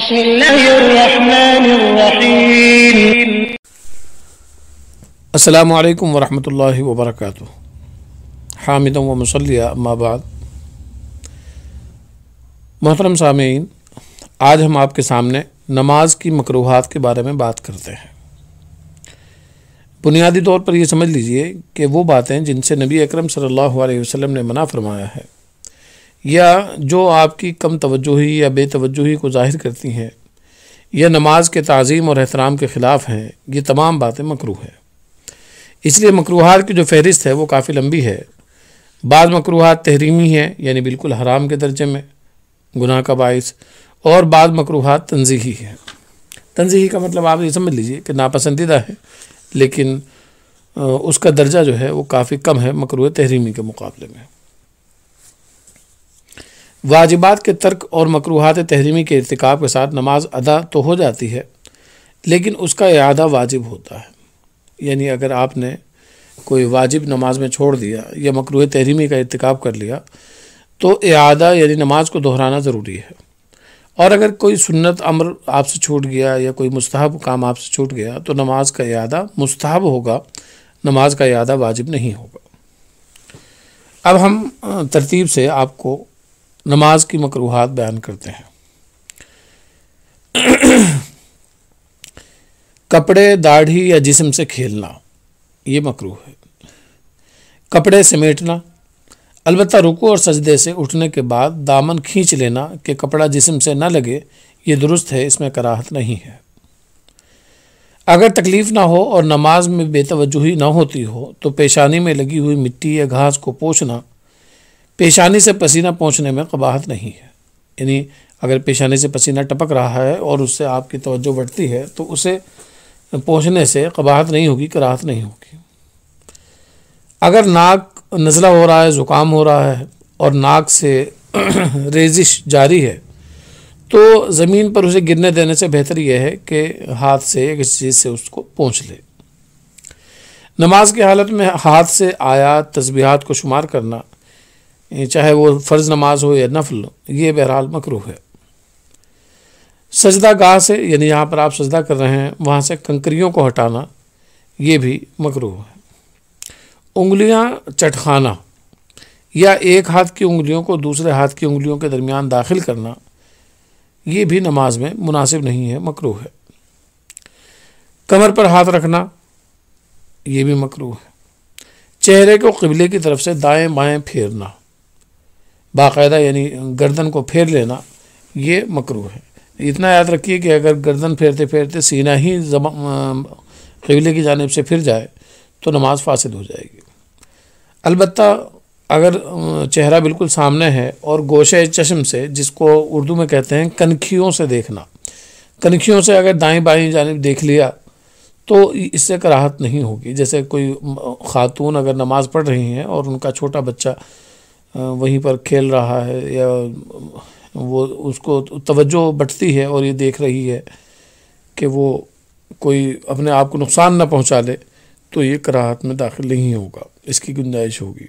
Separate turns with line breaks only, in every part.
بسم اللہ الرحمن الرحیم۔
السلام علیکم ورحمۃ اللہ وبرکاتہ۔ حامدا و مصلیٰ اما بعد۔ محترم سامعین، آج ہم آپ کے سامنے نماز کی مکروہات کے بارے میں بات کرتے ہیں۔ بنیادی طور پر یہ سمجھ لیجئے کہ وہ باتیں جن سے نبی اکرم صلی اللہ علیہ وسلم نے منع فرمایا ہے یا جو آپ کی کم توجہی یا بے توجہی کو ظاہر کرتی ہیں یا نماز کے تعظیم اور احترام کے خلاف ہیں، یہ تمام باتیں مکروہ ہیں۔ اس لیے مکروہات کی جو فہرست ہے وہ کافی لمبی ہے۔ بعض مکروہات تحریمی ہیں، یعنی بالکل حرام کے درجے میں، گناہ کا باعث، اور بعض مکروہات تنزیہی ہیں۔ تنزیہی کا مطلب آپ یہ سمجھ لیجئے کہ ناپسندیدہ ہے، لیکن اس کا درجہ جو ہے وہ کافی کم ہے مکروہ تحریمی کے مقابلے میں۔ واجبات کے ترک اور مکروہات تحریمی کے ارتکاب کے ساتھ نماز ادا تو ہو جاتی ہے، لیکن اس کا اعادہ واجب ہوتا ہے۔ یعنی اگر آپ نے کوئی واجب نماز میں چھوڑ دیا یا مکروہ تحریمی کا ارتکاب کر لیا تو اعادہ یعنی نماز کو دہرانا ضروری ہے۔ اور اگر کوئی سنت امر آپ سے چھوٹ گیا یا کوئی مستحب کام آپ سے چھوٹ گیا تو نماز کا اعادہ مستحب ہوگا، نماز کا اعادہ واجب نہیں ہوگا۔ اب ہم ترتیب سے آپ کو نماز کی مکروہات بیان کرتے ہیں۔ کپڑے، داڑھی یا جسم سے کھیلنا یہ مکروہ ہے۔ کپڑے سمیٹنا، البتہ رکوع اور سجدے سے اٹھنے کے بعد دامن کھینچ لینا کہ کپڑا جسم سے نہ لگے، یہ درست ہے، اس میں کراہت نہیں ہے۔ اگر تکلیف نہ ہو اور نماز میں بے توجہی نہ ہوتی ہو تو پیشانی میں لگی ہوئی مٹی یا گھاس کو پوچھنا، پیشانی سے پسینہ پوچھنے میں قباحت نہیں ہے۔ یعنی اگر پیشانی سے پسینہ ٹپک رہا ہے اور اس سے آپ کی توجہ بڑھتی ہے تو اسے پوچھنے سے قباحت نہیں ہوگی، کراہت نہیں ہوگی۔ اگر ناک نزلہ ہو رہا ہے، زکام ہو رہا ہے اور ناک سے ریزش جاری ہے تو زمین پر اسے گرنے دینے سے بہتر یہ ہے کہ ہاتھ سے یا کسی چیز سے اس کو پوچھ لے۔ نماز کی حالت میں ہاتھ سے آیات، تسبیحات کو شمار کرنا، چاہے وہ فرض نماز ہو یا نفل، یہ بہرحال مکروہ ہے۔ سجدہ گاہ سے، یعنی یہاں پر آپ سجدہ کر رہے ہیں، وہاں سے کنکریوں کو ہٹانا، یہ بھی مکروہ ہے۔ انگلیاں چٹخانا یا ایک ہاتھ کی انگلیوں کو دوسرے ہاتھ کی انگلیوں کے درمیان داخل کرنا، یہ بھی نماز میں مناسب نہیں ہے، مکروہ ہے۔ کمر پر ہاتھ رکھنا، یہ بھی مکروہ ہے۔ چہرے کو قبلے کی طرف سے دائیں بائیں پھیرنا، باقاعدہ یعنی گردن کو پھیر لینا، یہ مکروہ ہے۔ اتنا یاد رکھیے کہ اگر گردن پھیرتے پھیرتے سینہ ہی قبلے کی جانب سے پھر جائے تو نماز فاسد ہو جائے گی۔ البتہ اگر چہرہ بالکل سامنے ہے اور گوشے چشم سے، جس کو اردو میں کہتے ہیں کنکھیوں سے دیکھنا، کنکھیوں سے اگر دائیں بائیں جانب دیکھ لیا تو اس سے کراہت نہیں ہوگی۔ جیسے کوئی خاتون اگر نماز پڑھ رہی ہیں اور ان کا چھوٹا بچہ وہیں پر کھیل رہا ہے یا وہ اس کو توجہ بٹتی ہے اور یہ دیکھ رہی ہے کہ وہ کوئی اپنے آپ کو نقصان نہ پہنچا لے تو یہ کراہت میں داخل نہیں ہوگا، اس کی گنجائش ہوگی۔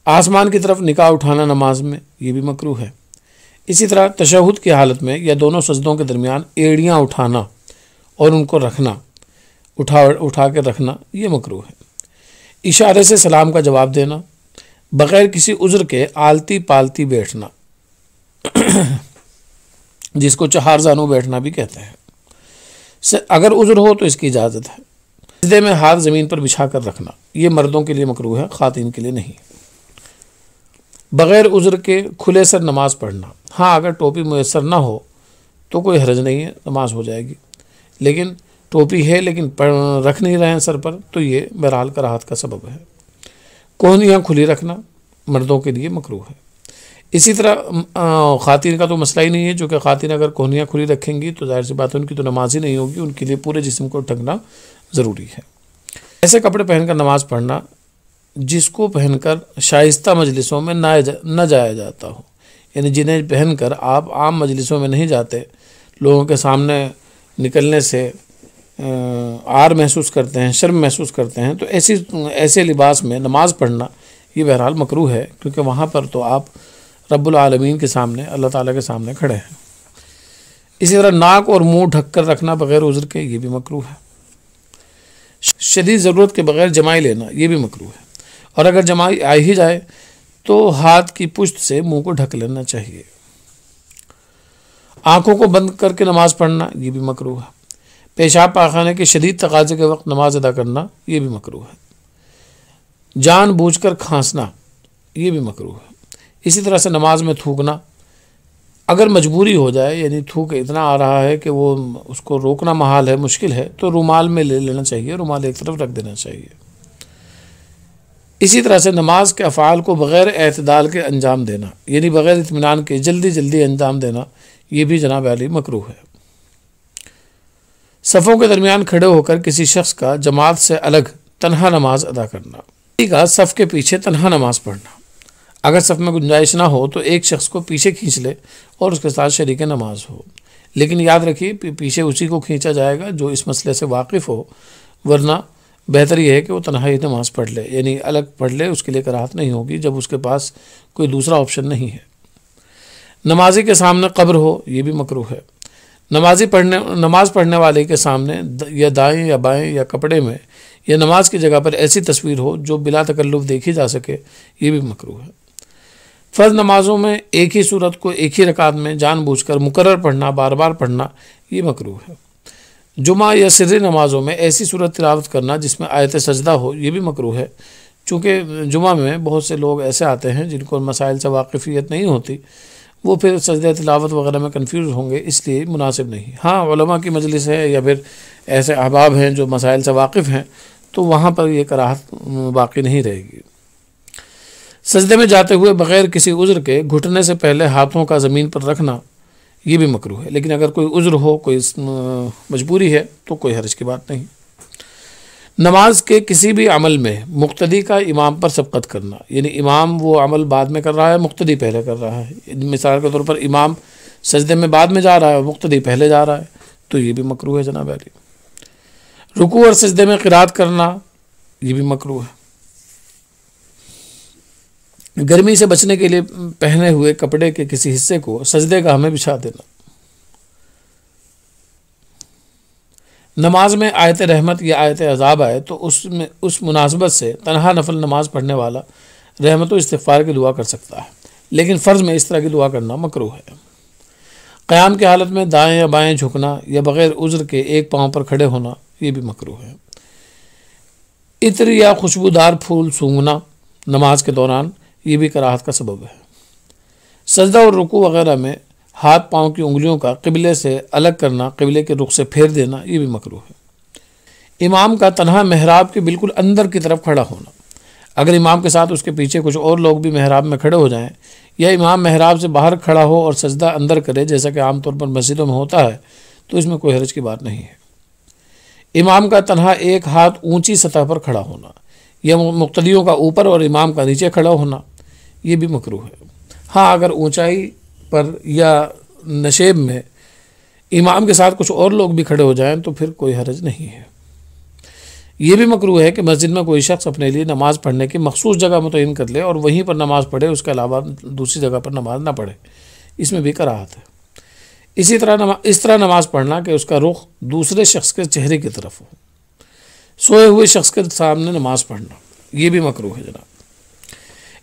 آسمان کی طرف نگاہ اٹھانا نماز میں، یہ بھی مکروہ ہے۔ اسی طرح تشہد کی حالت میں یا دونوں سجدوں کے درمیان ایڑیاں اٹھانا اور ان کو رکھنا، اٹھا کے رکھنا، یہ مکروہ ہے۔ اشارے سے سلام کا جواب دینا، بغیر کسی عذر کے آلتی پالتی بیٹھنا، جس کو چہار زانو بیٹھنا بھی کہتے ہیں، اگر عذر ہو تو اس کی اجازت ہے۔ سجدے میں ہاتھ زمین پر بچھا کر رکھنا، یہ مردوں کے لیے مکروہ ہے، خواتین کے لیے نہیں۔ بغیر عذر کے کھلے سر نماز پڑھنا، ہاں اگر ٹوپی میسر نہ ہو تو کوئی حرج نہیں ہے، نماز ہو جائے گی، لیکن ٹوپی ہے لیکن رکھ نہیں رہے ہیں سر پر تو یہ بہرحال کراہت کا سبب ہے۔ کوہنیاں کھلی رکھنا مردوں کے لیے مکروہ ہے۔ اسی طرح خواتین کا تو مسئلہ ہی نہیں ہے، جو کہ خواتین اگر کوہنیاں کھلی رکھیں گی تو ظاہر سی بات ہے ان کی تو نماز ہی نہیں ہوگی، ان کے لیے پورے جسم کو ڈھکنا ضروری ہے۔ ایسے کپڑے پہن کر نماز پڑھنا جس کو پہن کر شائستہ مجلسوں میں نہ جایا جاتا ہو، یعنی جنہیں پہن کر آپ عام مجلسوں میں نہیں جاتے، لوگوں کے سامنے نکلنے سے عار محسوس کرتے ہیں، شرم محسوس کرتے ہیں، تو ایسے لباس میں نماز پڑھنا یہ بہرحال مکروہ ہے، کیونکہ وہاں پر تو آپ رب العالمین کے سامنے، اللہ تعالیٰ کے سامنے کھڑے ہیں۔ اسی طرح ناک اور منہ ڈھک کر رکھنا بغیر عذر کے یہ بھی مکروہ ہے۔ شدید ضرورت کے بغیر جمائی لینا یہ بھی مکروہ ہے، اور اگر جمائی آ ہی جائے تو ہاتھ کی پشت سے منہ کو ڈھک لینا چاہیے۔ آنکھوں کو بند کر کے نماز پڑھنا یہ بھی مکروہ ہے۔ پیشاب پاخانے کے شدید تقاضے کے وقت نماز ادا کرنا یہ بھی مکروہ ہے۔ جان بوجھ کر کھانسنا یہ بھی مکروہ ہے۔ اسی طرح سے نماز میں تھوکنا، اگر مجبوری ہو جائے، یعنی تھوک اتنا آ رہا ہے کہ وہ اس کو روکنا محال ہے، مشکل ہے، تو رومال میں لے لینا چاہیے، رومال ایک طرف رکھ دینا چاہیے۔ اسی طرح سے نماز کے افعال کو بغیر اعتدال کے انجام دینا، یعنی بغیر اطمینان کے جلدی انجام دینا یہ بھی جناب علی مکروہ ہے۔ صفوں کے درمیان کھڑے ہو کر کسی شخص کا جماعت سے الگ تنہا نماز ادا کرنا، کسی کا صف کے پیچھے تنہا نماز پڑھنا، اگر صف میں گنجائش نہ ہو تو ایک شخص کو پیچھے کھینچ لے اور اس کے ساتھ شریک نماز ہو، لیکن یاد رکھیے پیچھے اسی کو کھینچا جائے گا جو اس مسئلے سے واقف ہو، ورنہ بہتر یہ ہے کہ وہ تنہائی نماز پڑھ لے، یعنی الگ پڑھ لے، اس کے لیے کراہت نہیں ہوگی جب اس کے پاس کوئی دوسرا آپشن نہیں ہے۔ نمازی کے سامنے قبر ہو یہ بھی مکروہ ہے۔ نماز پڑھنے والے کے سامنے یا دائیں یا بائیں یا کپڑے میں یا نماز کی جگہ پر ایسی تصویر ہو جو بلا تکلف دیکھی جا سکے یہ بھی مکروہ ہے۔ فرض نمازوں میں ایک ہی صورت کو ایک ہی رکعت میں جان بوجھ کر مکرر پڑھنا، بار بار پڑھنا یہ مکروہ ہے۔ جمعہ یا سری نمازوں میں ایسی صورت تلاوت کرنا جس میں آیت سجدہ ہو یہ بھی مکروہ ہے، چونکہ جمعہ میں بہت سے لوگ ایسے آتے ہیں جن کو مسائل سے واقفیت نہیں ہوتی، وہ پھر سجدہ تلاوت وغیرہ میں کنفیوز ہوں گے، اس لیے مناسب نہیں۔ ہاں علماء کی مجلس ہے یا پھر ایسے احباب ہیں جو مسائل سے واقف ہیں تو وہاں پر یہ کراہت باقی نہیں رہے گی۔ سجدے میں جاتے ہوئے بغیر کسی عذر کے گھٹنے سے پہلے ہاتھوں کا زمین پر رکھنا یہ بھی مکروہ ہے، لیکن اگر کوئی عذر ہو، کوئی مجبوری ہے تو کوئی حرج کی بات نہیں۔ نماز کے کسی بھی عمل میں مقتدی کا امام پر سبقت کرنا، یعنی امام وہ عمل بعد میں کر رہا ہے، مقتدی پہلے کر رہا ہے۔ مثال کے طور پر امام سجدے میں بعد میں جا رہا ہے، مقتدی پہلے جا رہا ہے، تو یہ بھی مکروہ ہے جناب علی۔ رکوع اور سجدے میں قرات کرنا یہ بھی مکروہ ہے۔ گرمی سے بچنے کے لیے پہنے ہوئے کپڑے کے کسی حصے کو سجدے گاہ میں بچھا دینا۔ نماز میں آیت رحمت یا آیت عذاب آئے تو اس مناسبت سے تنہا نفل نماز پڑھنے والا رحمت و استغفار کی دعا کر سکتا ہے، لیکن فرض میں اس طرح کی دعا کرنا مکروہ ہے۔ قیام کی حالت میں دائیں یا بائیں جھکنا یا بغیر عذر کے ایک پاؤں پر کھڑے ہونا یہ بھی مکروہ ہے۔ عطر یا خوشبودار پھول سونگھنا نماز کے دوران یہ بھی کراہت کا سبب ہے۔ سجدہ اور رکوع وغیرہ میں ہاتھ پاؤں کی انگلیوں کا قبلے سے الگ کرنا، قبلے کے رخ سے پھیر دینا یہ بھی مکروہ ہے۔ امام کا تنہا محراب کے بالکل اندر کی طرف کھڑا ہونا، اگر امام کے ساتھ اس کے پیچھے کچھ اور لوگ بھی محراب میں کھڑے ہو جائیں یا امام محراب سے باہر کھڑا ہو اور سجدہ اندر کرے جیسا کہ عام طور پر مسجدوں میں ہوتا ہے تو اس میں کوئی حرج کی بات نہیں ہے۔ امام کا تنہا ایک ہاتھ اونچی سطح پر کھڑا ہونا یا مقتدیوں کا اوپر اور امام کا نیچے کھڑا ہونا یہ بھی مکروہ ہے۔ ہاں اگر اونچائی پر یا نشیب میں امام کے ساتھ کچھ اور لوگ بھی کھڑے ہو جائیں تو پھر کوئی حرج نہیں ہے۔ یہ بھی مکروہ ہے کہ مسجد میں کوئی شخص اپنے لیے نماز پڑھنے کی مخصوص جگہ متعین کر لے اور وہیں پر نماز پڑھے، اس کے علاوہ دوسری جگہ پر نماز نہ پڑھے، اس میں بھی کراہت ہے۔ اس طرح نماز پڑھنا کہ اس کا رخ دوسرے شخص کے چہرے کی طرف ہو، سوئے ہوئے شخص کے سامنے نماز پڑھنا یہ بھی مکروہ ہے جناب۔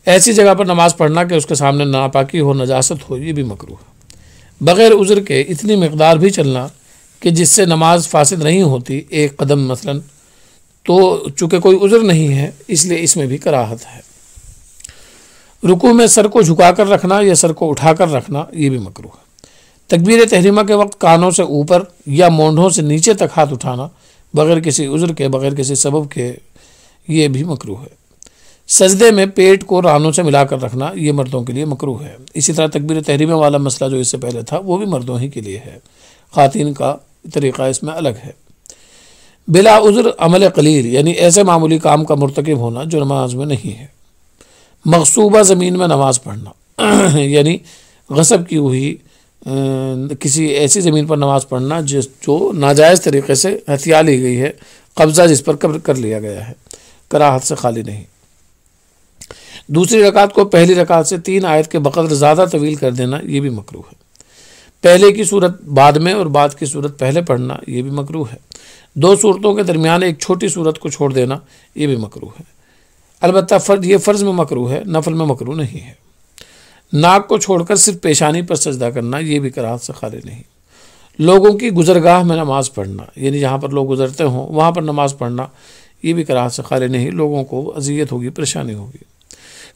ایسی جگہ پر نماز پڑھنا کہ اس کے سامنے ناپاکی ہو، نجاست ہو یہ بھی مکروہ ہے۔ بغیر عذر کے اتنی مقدار بھی چلنا کہ جس سے نماز فاسد نہیں ہوتی، ایک قدم مثلا، تو چونکہ کوئی عذر نہیں ہے اس لیے اس میں بھی کراہت ہے۔ رکوع میں سر کو جھکا کر رکھنا یا سر کو اٹھا کر رکھنا یہ بھی مکروہ ہے۔ تکبیر تحریمہ کے وقت کانوں سے اوپر یا مونڈھوں سے نیچے تک ہاتھ اٹھانا بغیر کسی عذر کے، بغیر کسی سبب کے یہ بھی مکروہ ہے۔ سجدے میں پیٹ کو رانوں سے ملا کر رکھنا یہ مردوں کے لیے مکروہ ہے۔ اسی طرح تکبیر تحریمہ والا مسئلہ جو اس سے پہلے تھا وہ بھی مردوں ہی کے لیے ہے، خواتین کا طریقہ اس میں الگ ہے۔ بلا عذر عمل قلیل یعنی ایسے معمولی کام کا مرتکب ہونا جو نماز میں نہیں ہے۔ مغصوبہ زمین میں نماز پڑھنا یعنی غصب کی ہوئی کسی ایسی زمین پر نماز پڑھنا جو ناجائز طریقے سے ہتھیا لی گئی ہے، قبضہ جس پر کر لیا گیا ہے، کراہت سے خالی نہیں۔ دوسری رکعت کو پہلی رکعت سے 3 آیت کے بقدر زیادہ طویل کر دینا یہ بھی مکروہ ہے۔ پہلے کی صورت بعد میں اور بعد کی صورت پہلے پڑھنا یہ بھی مکروہ ہے۔ 2 صورتوں کے درمیان ایک چھوٹی صورت کو چھوڑ دینا یہ بھی مکروہ ہے۔ البتہ یہ فرض میں مکروہ ہے، نفل میں مکروہ نہیں ہے۔ ناک کو چھوڑ کر صرف پیشانی پر سجدہ کرنا یہ بھی کراہت سے خالی نہیں۔ لوگوں کی گزرگاہ میں نماز پڑھنا، یعنی جہاں پر لوگ گزرتے ہوں وہاں پر نماز پڑھنا یہ بھی کراہت سے خالی نہیں، لوگوں کو اذیت ہوگی، پریشانی ہوگی۔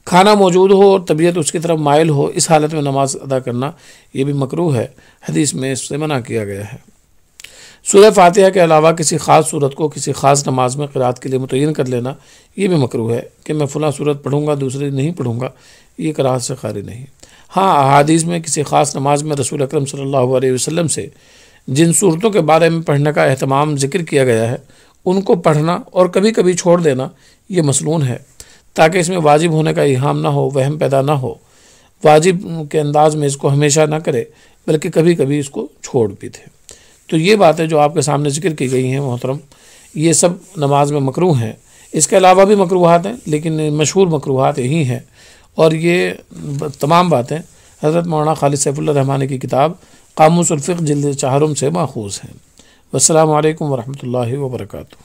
کھانا موجود ہو اور طبیعت اس کی طرف مائل ہو، اس حالت میں نماز ادا کرنا یہ بھی مکروہ ہے، حدیث میں اس سے منع کیا گیا ہے۔ سورہ فاتحہ کے علاوہ کسی خاص صورت کو کسی خاص نماز میں قرات کے لیے متعین کر لینا یہ بھی مکروہ ہے کہ میں فلاں صورت پڑھوں گا دوسری نہیں پڑھوں گا، یہ کراہت سے خالی نہیں۔ ہاں، احادیث میں کسی خاص نماز میں رسول اکرم صلی اللہ علیہ وسلم سے جن صورتوں کے بارے میں پڑھنے کا اہتمام ذکر کیا گیا ہے ان کو پڑھنا اور کبھی کبھی چھوڑ دینا یہ مسنون ہے، تاکہ اس میں واجب ہونے کا ایہام نہ ہو، وہم پیدا نہ ہو۔ واجب کے انداز میں اس کو ہمیشہ نہ کرے بلکہ کبھی کبھی اس کو چھوڑ بھی دے۔ تو یہ باتیں جو آپ کے سامنے ذکر کی گئی ہیں محترم، یہ سب نماز میں مکروہ ہیں۔ اس کے علاوہ بھی مکروہات ہیں لیکن مشہور مکروہات یہی ہیں، اور یہ تمام باتیں حضرت مولانا خالد سیف اللہ رحمانی کی کتاب قاموس الفقہ جلد 4 سے ماخوذ ہیں۔ والسلام علیکم ورحمۃ اللہ وبرکاتہ۔